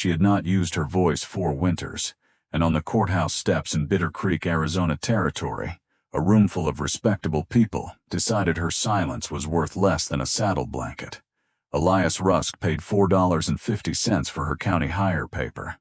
She had not used her voice 4 winters, and on the courthouse steps in Bitter Creek, Arizona territory, a roomful of respectable people decided her silence was worth less than a saddle blanket. Elias Rusk paid $4.50 for her county hire paper,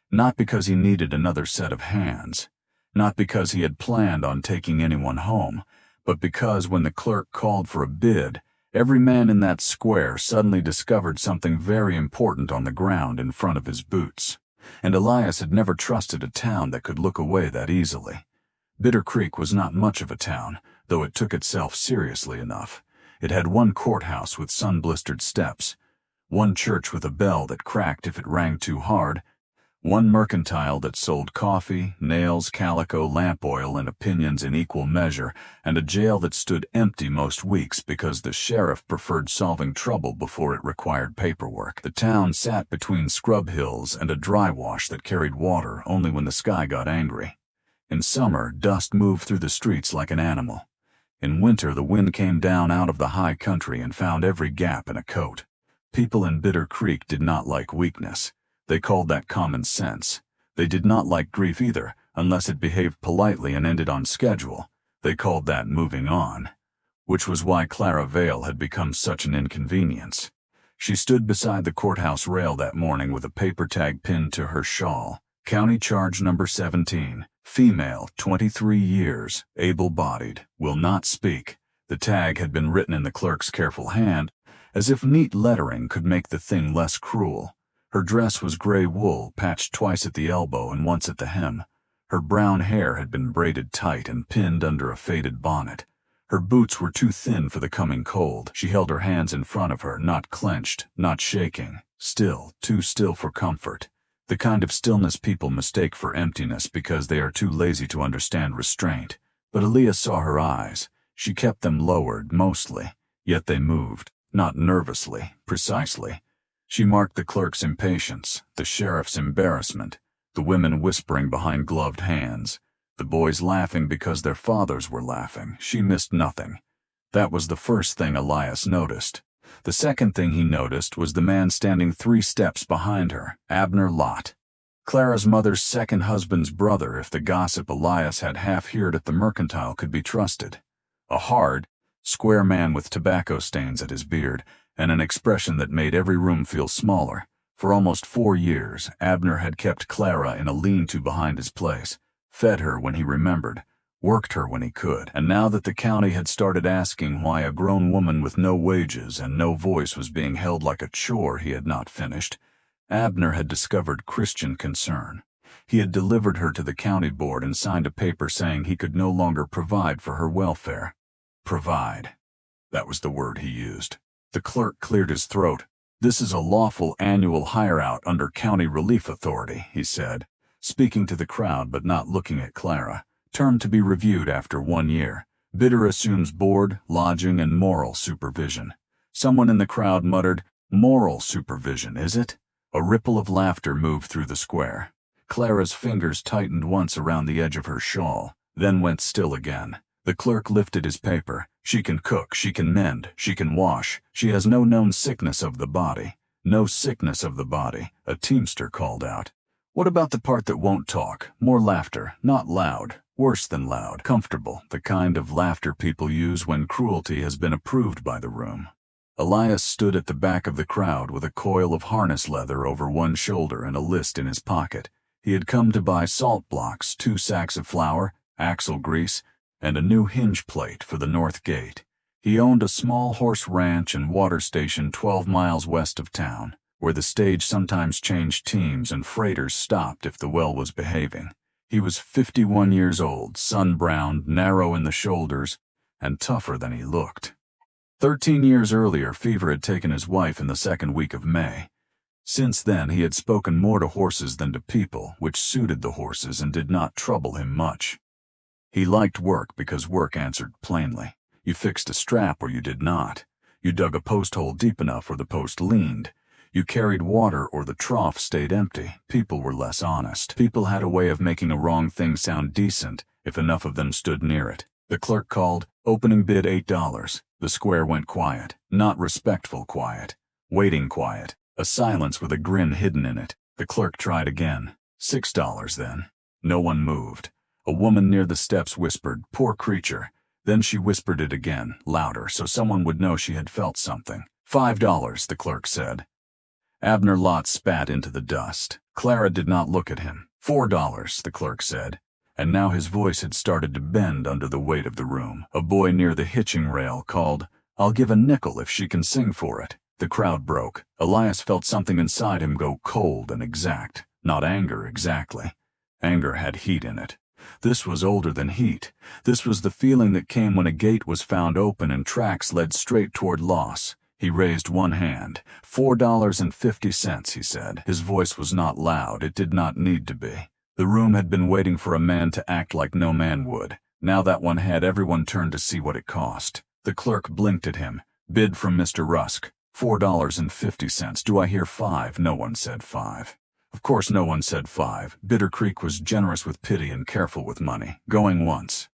not because he needed another set of hands, not because he had planned on taking anyone home, but because when the clerk called for a bid, every man in that square suddenly discovered something very important on the ground in front of his boots. And Elias had never trusted a town that could look away that easily. Bitter Creek was not much of a town, though it took itself seriously enough. It had one courthouse with sun-blistered steps, one church with a bell that cracked if it rang too hard, one mercantile that sold coffee, nails, calico, lamp oil, and opinions in equal measure, and a jail that stood empty most weeks because the sheriff preferred solving trouble before it required paperwork. The town sat between scrub hills and a dry wash that carried water only when the sky got angry. In summer, dust moved through the streets like an animal. In winter, the wind came down out of the high country and found every gap in a coat. People in Bitter Creek did not like weakness. They called that common sense. They did not like grief either, unless it behaved politely and ended on schedule. They called that moving on, which was why Clara Vail had become such an inconvenience. She stood beside the courthouse rail that morning with a paper tag pinned to her shawl. County charge number 17, female, 23 years, able-bodied, will not speak. The tag had been written in the clerk's careful hand, as if neat lettering could make the thing less cruel. Her dress was gray wool, patched twice at the elbow and once at the hem. Her brown hair had been braided tight and pinned under a faded bonnet. Her boots were too thin for the coming cold. She held her hands in front of her, not clenched, not shaking, still, too still for comfort. The kind of stillness people mistake for emptiness because they are too lazy to understand restraint. But Elias saw her eyes. She kept them lowered, mostly, yet they moved, not nervously, precisely. She marked the clerk's impatience, the sheriff's embarrassment, the women whispering behind gloved hands, the boys laughing because their fathers were laughing. She missed nothing. That was the first thing Elias noticed. The second thing he noticed was the man standing 3 steps behind her, Abner Lott. Clara's mother's second husband's brother, if the gossip Elias had half-heard at the mercantile could be trusted. A hard, square man with tobacco stains at his beard, and an expression that made every room feel smaller. For almost 4 years, Abner had kept Clara in a lean-to behind his place, fed her when he remembered, worked her when he could, and now that the county had started asking why a grown woman with no wages and no voice was being held like a chore he had not finished, Abner had discovered Christian concern. He had delivered her to the county board and signed a paper saying he could no longer provide for her welfare. Provide. That was the word he used. The clerk cleared his throat. "This is a lawful annual hire-out under County Relief Authority," he said, speaking to the crowd but not looking at Clara. "Term to be reviewed after 1 year. Bidder assumes board, lodging, and moral supervision." Someone in the crowd muttered, "Moral supervision, is it?" A ripple of laughter moved through the square. Clara's fingers tightened once around the edge of her shawl, then went still again. The clerk lifted his paper. "She can cook, she can mend, she can wash. She has no known sickness of the body." "No sickness of the body," a teamster called out. "What about the part that won't talk? More laughter, not loud, worse than loud, comfortable, the kind of laughter people use when cruelty has been approved by the room." Elias stood at the back of the crowd with a coil of harness leather over one shoulder and a list in his pocket. He had come to buy salt blocks, 2 sacks of flour, axle grease, and a new hinge plate for the north gate. He owned a small horse ranch and water station 12 miles west of town, where the stage sometimes changed teams and freighters stopped if the well was behaving. He was 51 years old, sun-browned, narrow in the shoulders, and tougher than he looked. 13 years earlier, fever had taken his wife in the 2nd week of May. Since then, he had spoken more to horses than to people, which suited the horses and did not trouble him much. He liked work because work answered plainly. You fixed a strap or you did not. You dug a post hole deep enough or the post leaned. You carried water or the trough stayed empty. People were less honest. People had a way of making a wrong thing sound decent if enough of them stood near it. The clerk called, "Opening bid $8. The square went quiet. Not respectful quiet. Waiting quiet. A silence with a grin hidden in it. The clerk tried again. $6 then. No one moved. A woman near the steps whispered, "Poor creature." Then she whispered it again, louder, so someone would know she had felt something. $5, the clerk said. Abner Lott spat into the dust. Clara did not look at him. $4, the clerk said. And now his voice had started to bend under the weight of the room. A boy near the hitching rail called, "I'll give a nickel if she can sing for it." The crowd broke. Elias felt something inside him go cold and exact. Not anger exactly. Anger had heat in it. This was older than heat. This was the feeling that came when a gate was found open and tracks led straight toward loss. He raised one hand. $4.50, he said. His voice was not loud. It did not need to be. The room had been waiting for a man to act like no man would. Now that one had, everyone turned to see what it cost. The clerk blinked at him. Bid from Mr. Rusk. $4.50. Do I hear 5? No one said 5. Of course no one said 5. Bitter Creek was generous with pity and careful with money. Going once.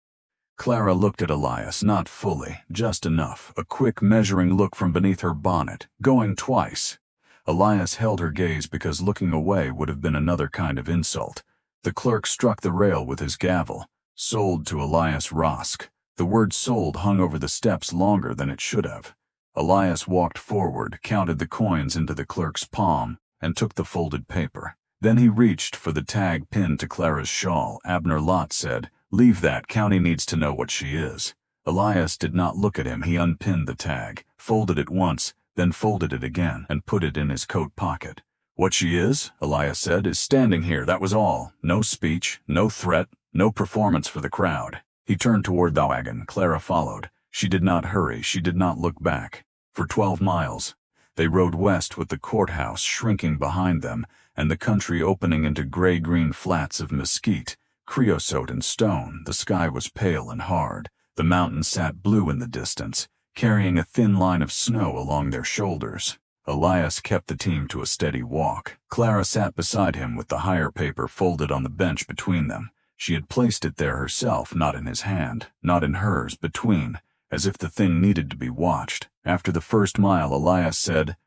Clara looked at Elias, not fully, just enough, a quick measuring look from beneath her bonnet. Going twice. Elias held her gaze because looking away would have been another kind of insult. The clerk struck the rail with his gavel. Sold to Elias Rusk. The word sold hung over the steps longer than it should have. Elias walked forward, counted the coins into the clerk's palm, and took the folded paper. Then he reached for the tag pinned to Clara's shawl. Abner Lott said, "Leave that. County needs to know what she is." Elias did not look at him. He unpinned the tag, folded it once, then folded it again, and put it in his coat pocket. "What she is," Elias said, "is standing here. That was all. No speech, no threat, no performance for the crowd." He turned toward the wagon. Clara followed. She did not hurry. She did not look back. For 12 miles, they rode west with the courthouse shrinking behind them and the country opening into gray-green flats of mesquite, creosote, and stone. The sky was pale and hard. The mountains sat blue in the distance, carrying a thin line of snow along their shoulders. Elias kept the team to a steady walk. Clara sat beside him with the hire paper folded on the bench between them. She had placed it there herself, not in his hand, not in hers, between, as if the thing needed to be watched. After the first mile, Elias said,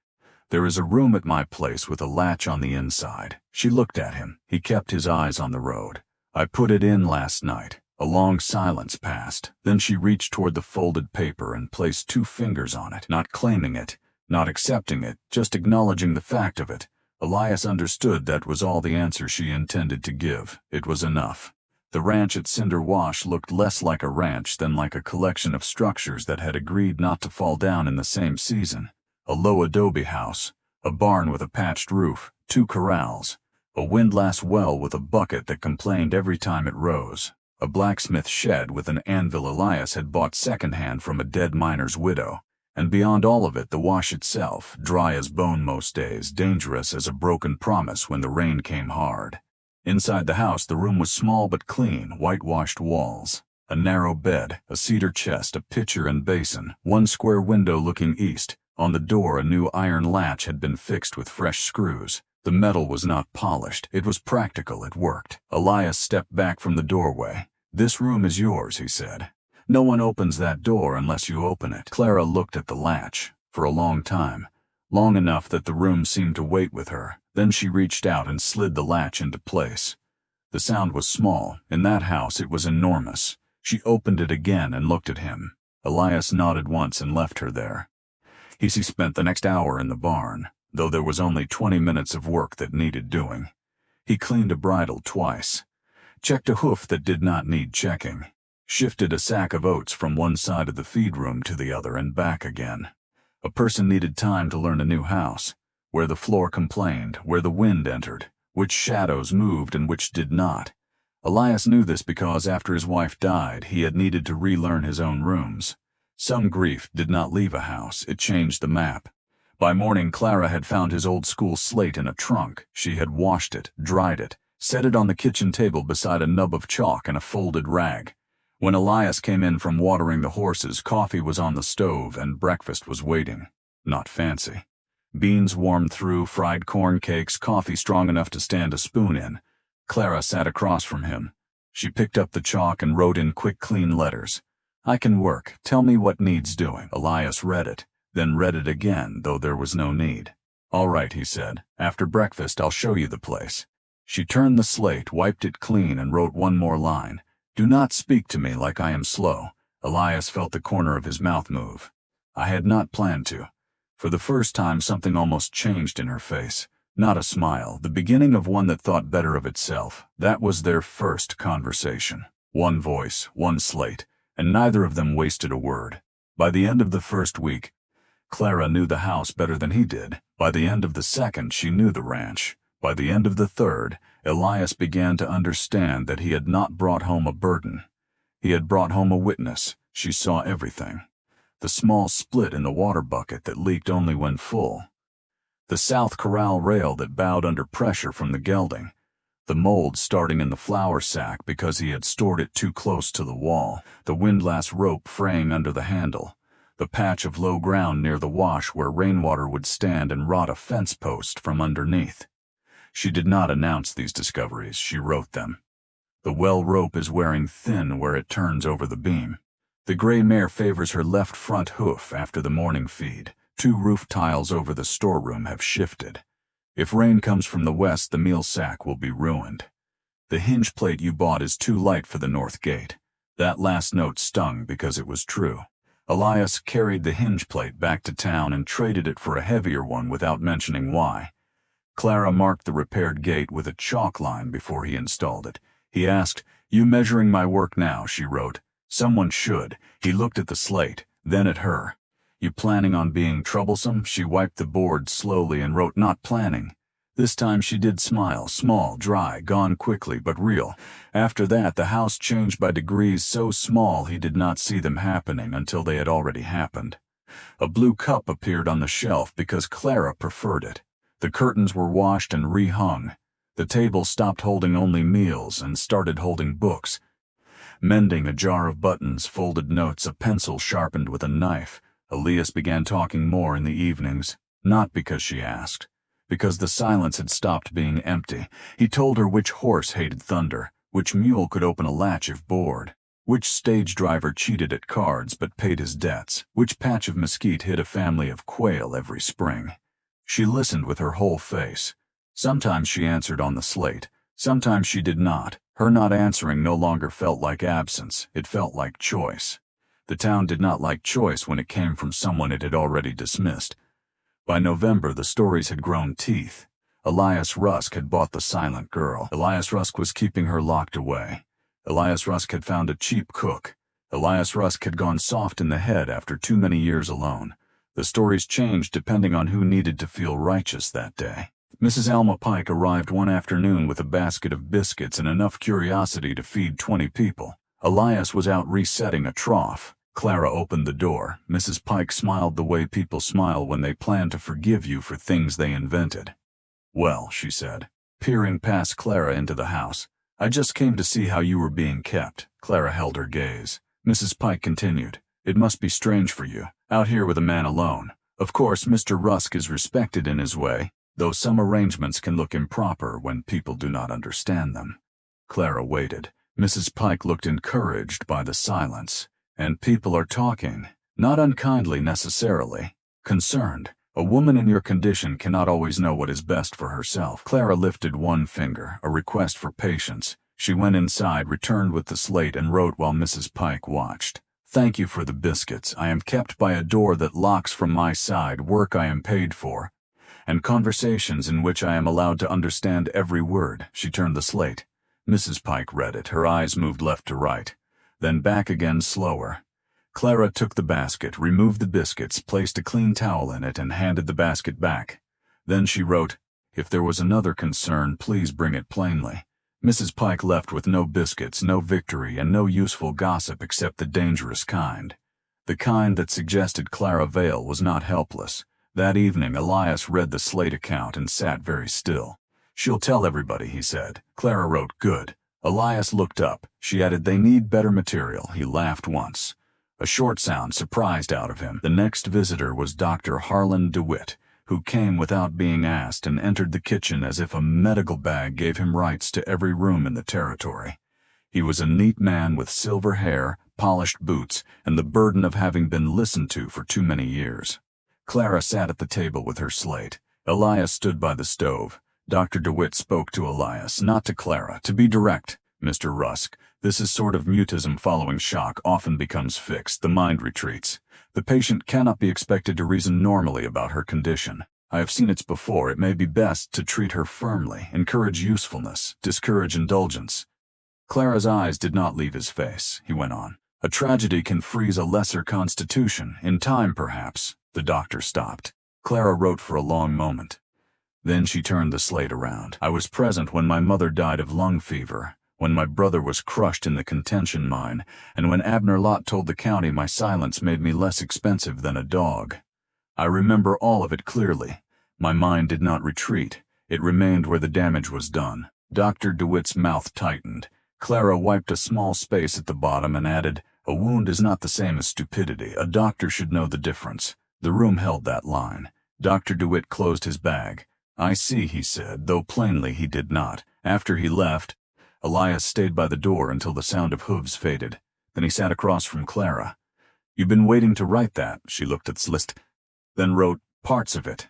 "There is a room at my place with a latch on the inside." She looked at him. He kept his eyes on the road. "I put it in last night." A long silence passed. Then she reached toward the folded paper and placed 2 fingers on it, not claiming it, not accepting it, just acknowledging the fact of it. Elias understood that was all the answer she intended to give. It was enough. The ranch at Cinder Wash looked less like a ranch than like a collection of structures that had agreed not to fall down in the same season. A low adobe house, a barn with a patched roof, 2 corrals, a windlass well with a bucket that complained every time it rose, a blacksmith shed with an anvil Elias had bought secondhand from a dead miner's widow, and beyond all of it the wash itself, dry as bone most days, dangerous as a broken promise when the rain came hard. Inside the house, the room was small but clean, whitewashed walls, a narrow bed, a cedar chest, a pitcher and basin, 1 square window looking east. On the door, a new iron latch had been fixed with fresh screws. The metal was not polished. It was practical. It worked. Elias stepped back from the doorway. "This room is yours," he said. "No one opens that door unless you open it." Clara looked at the latch for a long time, long enough that the room seemed to wait with her. Then she reached out and slid the latch into place. The sound was small. In that house it was enormous. She opened it again and looked at him. Elias nodded once and left her there. He spent the next hour in the barn, though there was only 20 minutes of work that needed doing. He cleaned a bridle twice, checked a hoof that did not need checking, shifted a sack of oats from one side of the feed room to the other and back again. A person needed time to learn a new house, where the floor complained, where the wind entered, which shadows moved and which did not. Elias knew this because after his wife died, he had needed to relearn his own rooms. Some grief did not leave a house. It changed the map. By morning, Clara had found his old school slate in a trunk. She had washed it, dried it, set it on the kitchen table beside a nub of chalk and a folded rag. When Elias came in from watering the horses, coffee was on the stove and breakfast was waiting. Not fancy. Beans warmed through, fried corn cakes, coffee strong enough to stand a spoon in. Clara sat across from him. She picked up the chalk and wrote in quick, clean letters. "I can work. Tell me what needs doing." Elias read it, then read it again, though there was no need. "All right," he said. "After breakfast, I'll show you the place." She turned the slate, wiped it clean, and wrote one more line. "Do not speak to me like I am slow." Elias felt the corner of his mouth move. "I had not planned to." For the first time, something almost changed in her face. Not a smile, the beginning of one that thought better of itself. That was their first conversation. One voice, one slate, and neither of them wasted a word. By the end of the first week, Clara knew the house better than he did. By the end of the second, she knew the ranch. By the end of the third, Elias began to understand that he had not brought home a burden. He had brought home a witness. She saw everything. The small split in the water bucket that leaked only when full. The south corral rail that bowed under pressure from the gelding. The mold starting in the flour sack because he had stored it too close to the wall. The windlass rope fraying under the handle. The patch of low ground near the wash where rainwater would stand and rot a fence post from underneath. She did not announce these discoveries, she wrote them. The well rope is wearing thin where it turns over the beam. The gray mare favors her left front hoof after the morning feed. 2 roof tiles over the storeroom have shifted. If rain comes from the west, the meal sack will be ruined. The hinge plate you bought is too light for the north gate. That last note stung because it was true. Elias carried the hinge plate back to town and traded it for a heavier one without mentioning why. Clara marked the repaired gate with a chalk line before he installed it. He asked, "You measuring my work now?" she wrote. "Someone should." He looked at the slate, then at her. "You planning on being troublesome?" She wiped the board slowly and wrote, "Not planning." This time she did smile, small, dry, gone quickly, but real. After that, the house changed by degrees so small he did not see them happening until they had already happened. A blue cup appeared on the shelf because Clara preferred it. The curtains were washed and rehung. The table stopped holding only meals and started holding books. Mending a jar of buttons, folded notes, a pencil sharpened with a knife. Elias began talking more in the evenings, not because she asked, because the silence had stopped being empty. He told her which horse hated thunder, which mule could open a latch if bored, which stage driver cheated at cards but paid his debts, which patch of mesquite hid a family of quail every spring. She listened with her whole face. Sometimes she answered on the slate, sometimes she did not. Her not answering no longer felt like absence, it felt like choice. The town did not like choice when it came from someone it had already dismissed. By November, the stories had grown teeth. Elias Rusk had bought the silent girl. Elias Rusk was keeping her locked away. Elias Rusk had found a cheap cook. Elias Rusk had gone soft in the head after too many years alone. The stories changed depending on who needed to feel righteous that day. Mrs. Alma Pike arrived one afternoon with a basket of biscuits and enough curiosity to feed 20 people. Elias was out resetting a trough. Clara opened the door. Mrs. Pike smiled the way people smile when they plan to forgive you for things they invented. "Well," she said, peering past Clara into the house, "I just came to see how you were being kept." Clara held her gaze. Mrs. Pike continued, "It must be strange for you, out here with a man alone. Of course, Mr. Rusk is respected in his way, though some arrangements can look improper when people do not understand them." Clara waited. Mrs. Pike looked encouraged by the silence. "And people are talking, not unkindly necessarily. Concerned. A woman in your condition cannot always know what is best for herself." Clara lifted one finger, a request for patience. She went inside, returned with the slate, and wrote while Mrs. Pike watched. "Thank you for the biscuits. I am kept by a door that locks from my side, work I am paid for, and conversations in which I am allowed to understand every word." She turned the slate. Mrs. Pike read it. Her eyes moved left to right, then back again slower. Clara took the basket, removed the biscuits, placed a clean towel in it, and handed the basket back. Then she wrote, "If there was another concern, please bring it plainly." Mrs. Pike left with no biscuits, no victory, and no useful gossip except the dangerous kind. The kind that suggested Clara Vail was not helpless. That evening, Elias read the slate account and sat very still. "She'll tell everybody," he said. Clara wrote, "Good." Elias looked up. She added, "They need better material." He laughed once. A short sound surprised out of him. The next visitor was Dr. Harlan DeWitt, who came without being asked and entered the kitchen as if a medical bag gave him rights to every room in the territory. He was a neat man with silver hair, polished boots, and the burden of having been listened to for too many years. Clara sat at the table with her slate. Elias stood by the stove. Dr. DeWitt spoke to Elias, not to Clara. To be direct, Mr. Rusk, this is sort of mutism following shock often becomes fixed. The mind retreats. The patient cannot be expected to reason normally about her condition. I have seen it before. It may be best to treat her firmly, encourage usefulness, discourage indulgence. Clara's eyes did not leave his face. He went on. A tragedy can freeze a lesser constitution. In time, perhaps. The doctor stopped. Clara wrote for a long moment. Then she turned the slate around. I was present when my mother died of lung fever, when my brother was crushed in the contention mine, and when Abner Lott told the county my silence made me less expensive than a dog. I remember all of it clearly. My mind did not retreat. It remained where the damage was done. Dr. DeWitt's mouth tightened. Clara wiped a small space at the bottom and added, a wound is not the same as stupidity. A doctor should know the difference. The room held that line. Dr. DeWitt closed his bag. I see, he said, though plainly he did not. After he left, Elias stayed by the door until the sound of hooves faded. Then he sat across from Clara. You've been waiting to write that. She looked at the list, then wrote parts of it.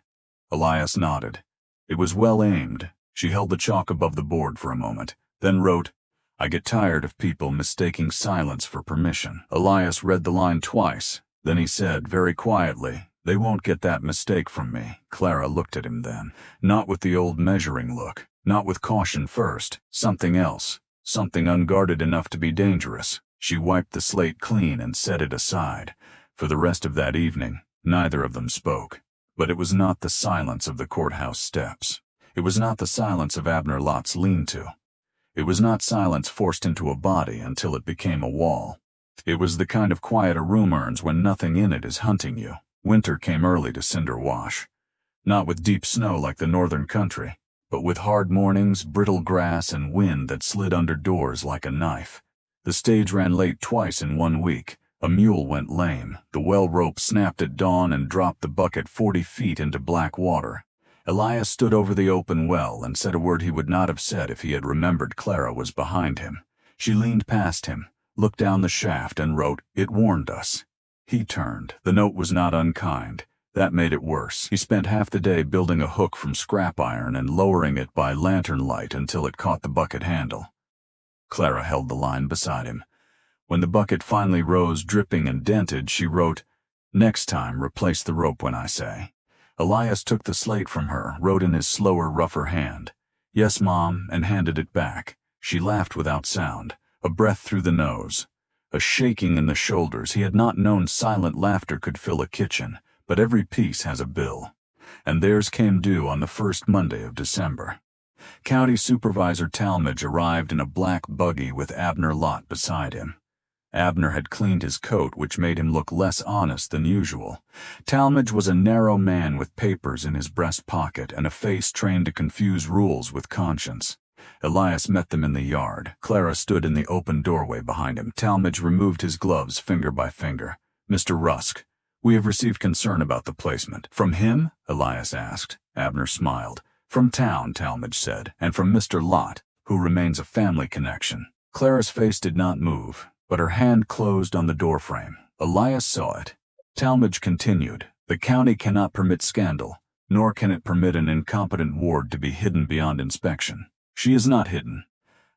Elias nodded. It was well aimed. She held the chalk above the board for a moment, then wrote, I get tired of people mistaking silence for permission. Elias read the line twice. Then he said very quietly, they won't get that mistake from me. Clara looked at him then, not with the old measuring look, not with caution first, something else, something unguarded enough to be dangerous. She wiped the slate clean and set it aside. For the rest of that evening, neither of them spoke. But it was not the silence of the courthouse steps. It was not the silence of Abner Lott's lean-to. It was not silence forced into a body until it became a wall. It was the kind of quiet a room earns when nothing in it is hunting you. Winter came early to Cinder Wash. Not with deep snow like the northern country, but with hard mornings, brittle grass, and wind that slid under doors like a knife. The stage ran late twice in 1 week. A mule went lame. The well rope snapped at dawn and dropped the bucket 40 feet into black water. Elias stood over the open well and said a word he would not have said if he had remembered Clara was behind him. She leaned past him, looked down the shaft, and wrote, It warned us. He turned. The note was not unkind. That made it worse. He spent half the day building a hook from scrap iron and lowering it by lantern light until it caught the bucket handle. Clara held the line beside him. When the bucket finally rose dripping and dented, she wrote, Next time, replace the rope when I say. Elias took the slate from her, wrote in his slower, rougher hand, Yes, Mom, and handed it back. She laughed without sound, a breath through the nose, a shaking in the shoulders. He had not known silent laughter could fill a kitchen, but every piece has a bill. And theirs came due on the first Monday of December. County Supervisor Talmadge arrived in a black buggy with Abner Lott beside him. Abner had cleaned his coat, which made him look less honest than usual. Talmadge was a narrow man with papers in his breast pocket and a face trained to confuse rules with conscience. Elias met them in the yard. Clara stood in the open doorway behind him. Talmadge removed his gloves finger by finger. Mr. Rusk, we have received concern about the placement. From him? Elias asked. Abner smiled. From town, Talmadge said, and from Mr. Lott, who remains a family connection. Clara's face did not move, but her hand closed on the doorframe. Elias saw it. Talmadge continued, The county cannot permit scandal, nor can it permit an incompetent ward to be hidden beyond inspection. She is not hidden.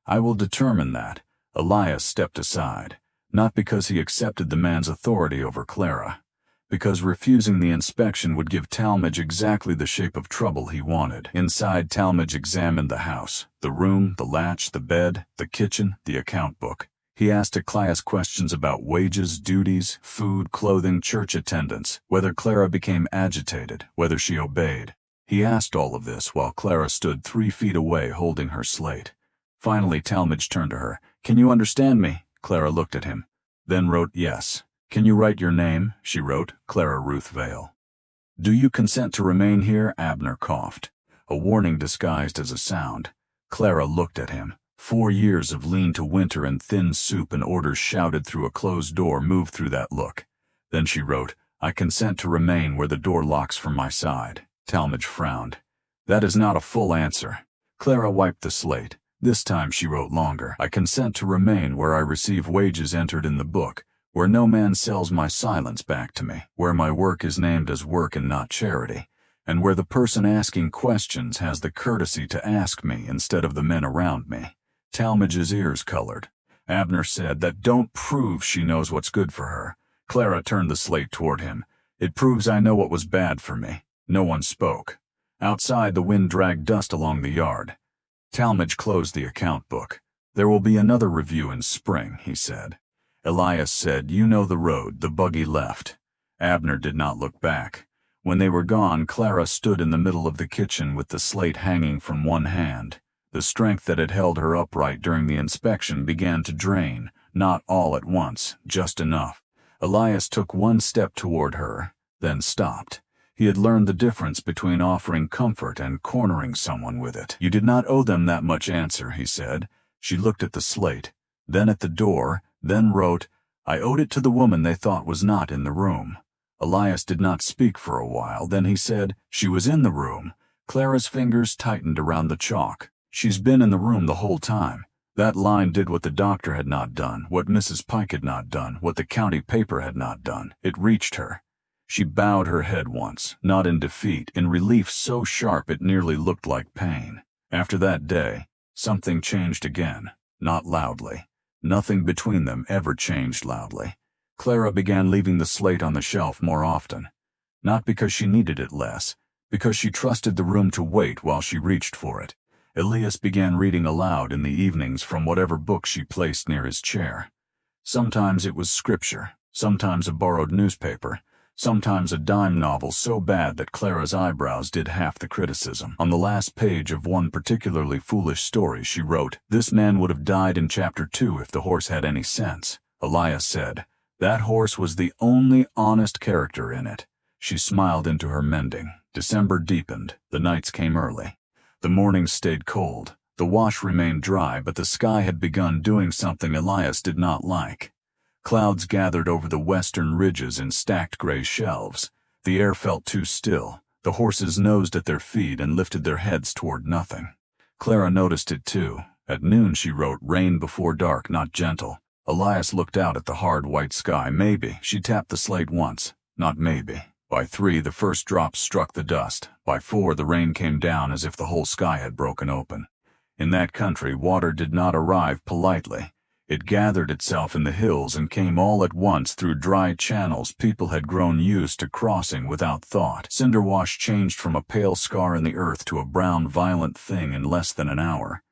I will determine that. Elias stepped aside, not because he accepted the man's authority over Clara, because refusing the inspection would give Talmadge exactly the shape of trouble he wanted. Inside, Talmadge examined the house, the room, the latch, the bed, the kitchen, the account book. He asked Elias questions about wages, duties, food, clothing, church attendance, whether Clara became agitated, whether she obeyed. He asked all of this while Clara stood 3 feet away holding her slate. Finally, Talmadge turned to her. Can you understand me? Clara looked at him, then wrote yes. Can you write your name? She wrote, Clara Ruth Vail. Do you consent to remain here? Abner coughed, a warning disguised as a sound. Clara looked at him. 4 years of lean to winter and thin soup and orders shouted through a closed door moved through that look. Then she wrote, I consent to remain where the door locks from my side. Talmadge frowned. That is not a full answer. Clara wiped the slate. This time she wrote longer. I consent to remain where I receive wages entered in the book, where no man sells my silence back to me, where my work is named as work and not charity. and where the person asking questions has the courtesy to ask me instead of the men around me. Talmadge's ears colored. Abner said, "That don't prove she knows what's good for her." Clara turned the slate toward him. "It proves I know what was bad for me." No one spoke. Outside, the wind dragged dust along the yard. Talmadge closed the account book. "There will be another review in spring," he said. Elias said, "You know the road." The buggy left. Abner did not look back. When they were gone, Clara stood in the middle of the kitchen with the slate hanging from one hand. The strength that had held her upright during the inspection began to drain, not all at once, just enough. Elias took one step toward her, then stopped. He had learned the difference between offering comfort and cornering someone with it. "You did not owe them that much answer," he said. She looked at the slate, then at the door, then wrote, "I owed it to the woman they thought was not in the room." Elias did not speak for a while. Then he said, "She was in the room." Clara's fingers tightened around the chalk. "She's been in the room the whole time." That line did what the doctor had not done, what Mrs. Pike had not done, what the county paper had not done. It reached her. She bowed her head once, not in defeat, in relief so sharp it nearly looked like pain. After that day, something changed again, not loudly. Nothing between them ever changed loudly. Clara began leaving the slate on the shelf more often. Not because she needed it less, because she trusted the room to wait while she reached for it. Elias began reading aloud in the evenings from whatever book she placed near his chair. Sometimes it was scripture, sometimes a borrowed newspaper, sometimes a dime novel so bad that Clara's eyebrows did half the criticism. On the last page of one particularly foolish story she wrote, "This man would have died in chapter 2 if the horse had any sense." Elias said, "That horse was the only honest character in it." She smiled into her mending. December deepened. The nights came early. The mornings stayed cold. The wash remained dry, but the sky had begun doing something Elias did not like. Clouds gathered over the western ridges in stacked gray shelves. The air felt too still. The horses nosed at their feet and lifted their heads toward nothing. Clara noticed it too. At noon she wrote, "Rain before dark, not gentle." Elias looked out at the hard white sky. Maybe. She tapped the slate once. Not maybe. By 3, the first drops struck the dust. By 4, the rain came down as if the whole sky had broken open. In that country, water did not arrive politely. It gathered itself in the hills and came all at once through dry channels people had grown used to crossing without thought. Cinderwash changed from a pale scar in the earth to a brown, violent thing in less than an hour.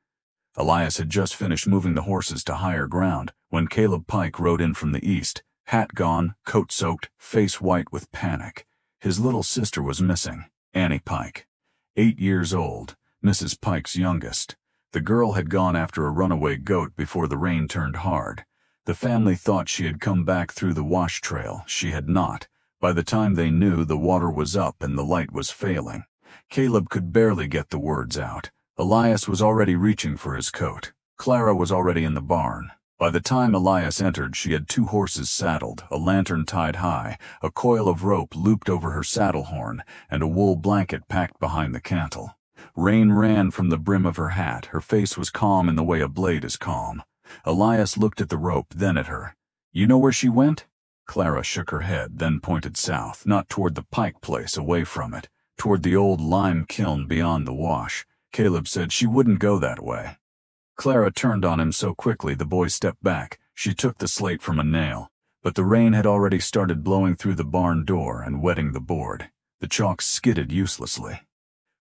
Elias had just finished moving the horses to higher ground when Caleb Pike rode in from the east, hat gone, coat soaked, face white with panic. His little sister was missing, Annie Pike. 8 years old, Mrs. Pike's youngest. The girl had gone after a runaway goat before the rain turned hard. The family thought she had come back through the wash trail. She had not. By the time they knew, the water was up and the light was failing. Caleb could barely get the words out. Elias was already reaching for his coat. Clara was already in the barn. By the time Elias entered, she had 2 horses saddled, a lantern tied high, a coil of rope looped over her saddle horn, and a wool blanket packed behind the cantle. Rain ran from the brim of her hat. Her face was calm in the way a blade is calm. Elias looked at the rope, then at her. "You know where she went?" Clara shook her head, then pointed south, not toward the Pike place, away from it, toward the old lime kiln beyond the wash. Caleb said she wouldn't go that way. Clara turned on him so quickly the boy stepped back. She took the slate from a nail, but the rain had already started blowing through the barn door and wetting the board. The chalk skidded uselessly.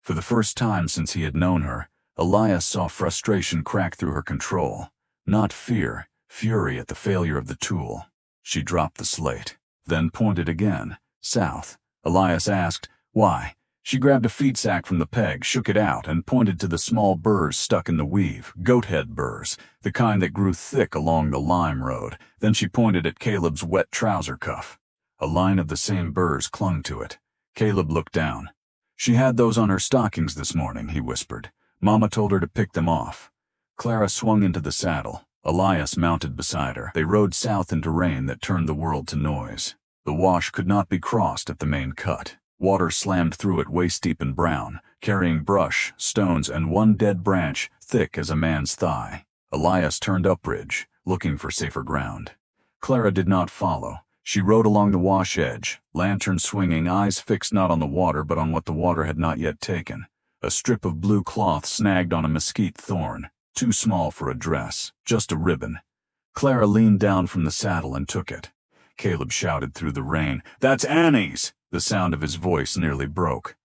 For the first time since he had known her, Elias saw frustration crack through her control. Not fear, fury at the failure of the tool. She dropped the slate, then pointed again, south. Elias asked, "Why?" She grabbed a feed sack from the peg, shook it out, and pointed to the small burrs stuck in the weave, goat-head burrs, the kind that grew thick along the lime road. Then she pointed at Caleb's wet trouser cuff. A line of the same burrs clung to it. Caleb looked down. "She had those on her stockings this morning," he whispered. "Mama told her to pick them off." Clara swung into the saddle. Elias mounted beside her. They rode south into rain that turned the world to noise. The wash could not be crossed at the main cut. Water slammed through it waist-deep and brown, carrying brush, stones, and one dead branch thick as a man's thigh. Elias turned upridge, looking for safer ground. Clara did not follow. She rode along the wash edge, lantern swinging, eyes fixed not on the water but on what the water had not yet taken. A strip of blue cloth snagged on a mesquite thorn, too small for a dress, just a ribbon. Clara leaned down from the saddle and took it. Caleb shouted through the rain, "That's Annie's!" The sound of his voice nearly broke.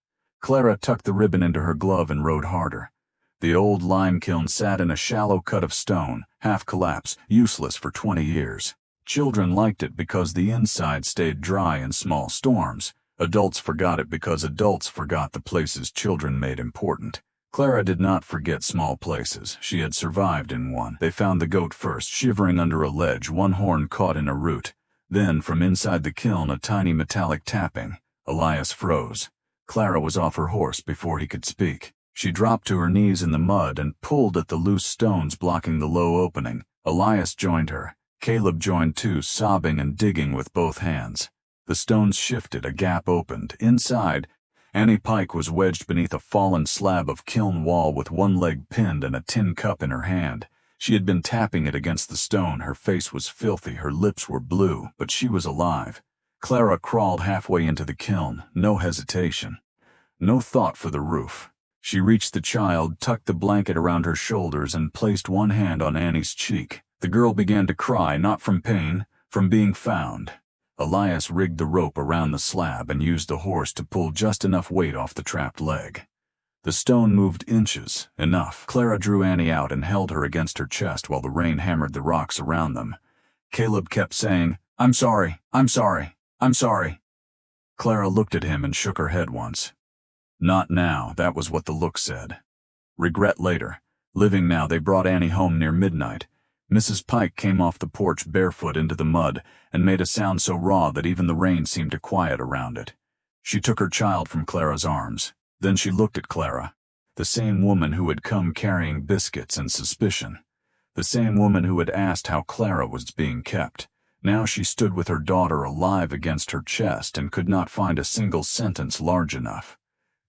Clara tucked the ribbon into her glove and rode harder. The old lime kiln sat in a shallow cut of stone, half collapsed, useless for 20 years. Children liked it because the inside stayed dry in small storms. Adults forgot it because adults forgot the places children made important. Clara did not forget small places. She had survived in one. They found the goat first, shivering under a ledge, one horn caught in a root. Then, from inside the kiln, a tiny metallic tapping. Elias froze. Clara was off her horse before he could speak. She dropped to her knees in the mud and pulled at the loose stones blocking the low opening. Elias joined her. Caleb joined too, sobbing and digging with both hands. The stones shifted, a gap opened. Inside, Annie Pike was wedged beneath a fallen slab of kiln wall with one leg pinned and a tin cup in her hand. She had been tapping it against the stone. Her face was filthy, her lips were blue, but she was alive. Clara crawled halfway into the kiln, no hesitation. No thought for the roof. She reached the child, tucked the blanket around her shoulders, and placed one hand on Annie's cheek. The girl began to cry, not from pain, from being found. Elias rigged the rope around the slab and used the horse to pull just enough weight off the trapped leg. The stone moved inches, enough. Clara drew Annie out and held her against her chest while the rain hammered the rocks around them. Caleb kept saying, "I'm sorry, I'm sorry, I'm sorry." Clara looked at him and shook her head once. Not now, that was what the look said. Regret later. Living now, they brought Annie home near midnight. Mrs. Pike came off the porch barefoot into the mud and made a sound so raw that even the rain seemed to quiet around it. She took her child from Clara's arms. Then she looked at Clara. The same woman who had come carrying biscuits and suspicion. The same woman who had asked how Clara was being kept. Now she stood with her daughter alive against her chest and could not find a single sentence large enough.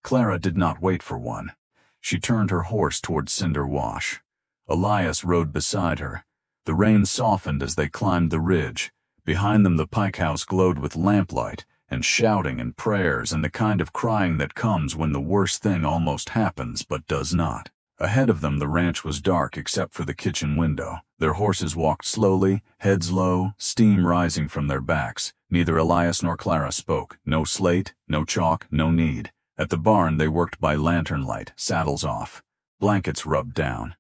Clara did not wait for one. She turned her horse toward Cinder Wash. Elias rode beside her. The rain softened as they climbed the ridge. Behind them the Pike house glowed with lamplight, and shouting and prayers and the kind of crying that comes when the worst thing almost happens but does not. Ahead of them the ranch was dark except for the kitchen window. Their horses walked slowly, heads low, steam rising from their backs. Neither Elias nor Clara spoke. No slate, no chalk, no need. At the barn they worked by lantern light, saddles off. Blankets rubbed down.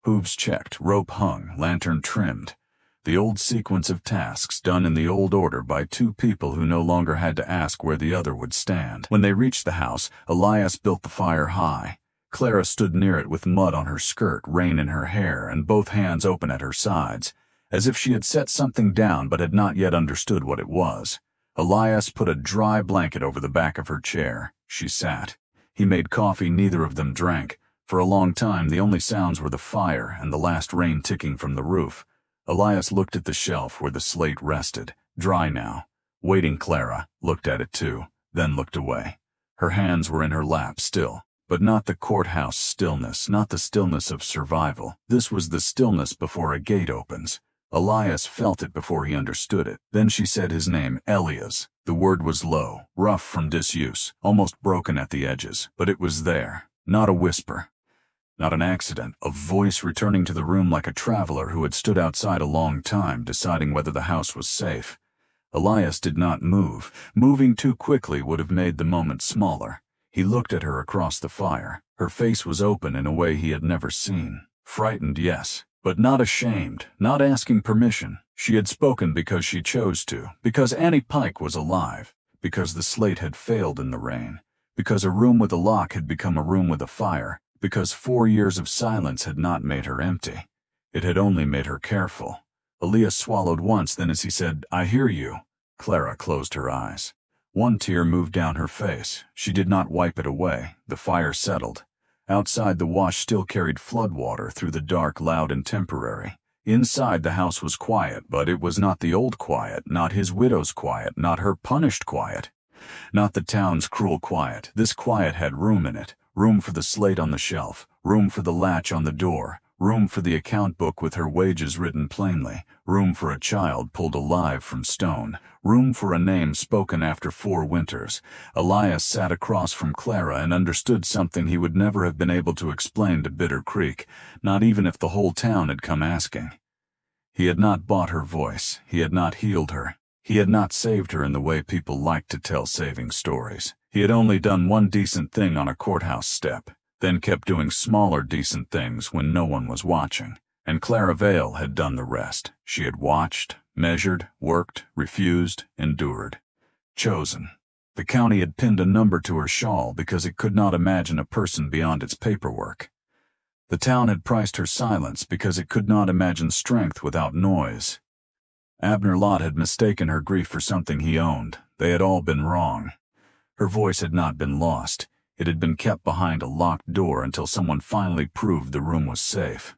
Hooves checked, rope hung, lantern trimmed. The old sequence of tasks done in the old order by two people who no longer had to ask where the other would stand. When they reached the house, Elias built the fire high. Clara stood near it with mud on her skirt, rain in her hair, and both hands open at her sides, as if she had set something down but had not yet understood what it was. Elias put a dry blanket over the back of her chair. She sat. He made coffee. Neither of them drank. For a long time the only sounds were the fire and the last rain ticking from the roof. Elias looked at the shelf where the slate rested, dry now. Waiting, Clara looked at it too, then looked away. Her hands were in her lap still, but not the courthouse stillness, not the stillness of survival. This was the stillness before a gate opens. Elias felt it before he understood it. Then she said his name, Elias. The word was low, rough from disuse, almost broken at the edges, but it was there, not a whisper. Not an accident, a voice returning to the room like a traveler who had stood outside a long time, deciding whether the house was safe. Elias did not move. Moving too quickly would have made the moment smaller. He looked at her across the fire. Her face was open in a way he had never seen. Frightened, yes, but not ashamed, not asking permission. She had spoken because she chose to, because Annie Pike was alive, because the slate had failed in the rain, because a room with a lock had become a room with a fire, because 4 years of silence had not made her empty. It had only made her careful. Elias swallowed once, then as he said, "I hear you," Clara closed her eyes. One tear moved down her face. She did not wipe it away. The fire settled. Outside, the wash still carried floodwater through the dark, loud, and temporary. Inside, the house was quiet, but it was not the old quiet, not his widow's quiet, not her punished quiet, not the town's cruel quiet. This quiet had room in it. Room for the slate on the shelf, room for the latch on the door, Room for the account book with her wages written plainly. Room for a child pulled alive from stone. Room for a name spoken after 4 winters. Elias sat across from Clara and understood something he would never have been able to explain to Bitter Creek, not even if the whole town had come asking. He had not bought her voice. He had not healed her. He had not saved her in the way people like to tell saving stories. He had only done one decent thing on a courthouse step, then kept doing smaller decent things when no one was watching. And Clara Vail had done the rest. She had watched, measured, worked, refused, endured. Chosen. The county had pinned a number to her shawl because it could not imagine a person beyond its paperwork. The town had priced her silence because it could not imagine strength without noise. Abner Lott had mistaken her grief for something he owned. They had all been wrong. Her voice had not been lost. It had been kept behind a locked door until someone finally proved the room was safe.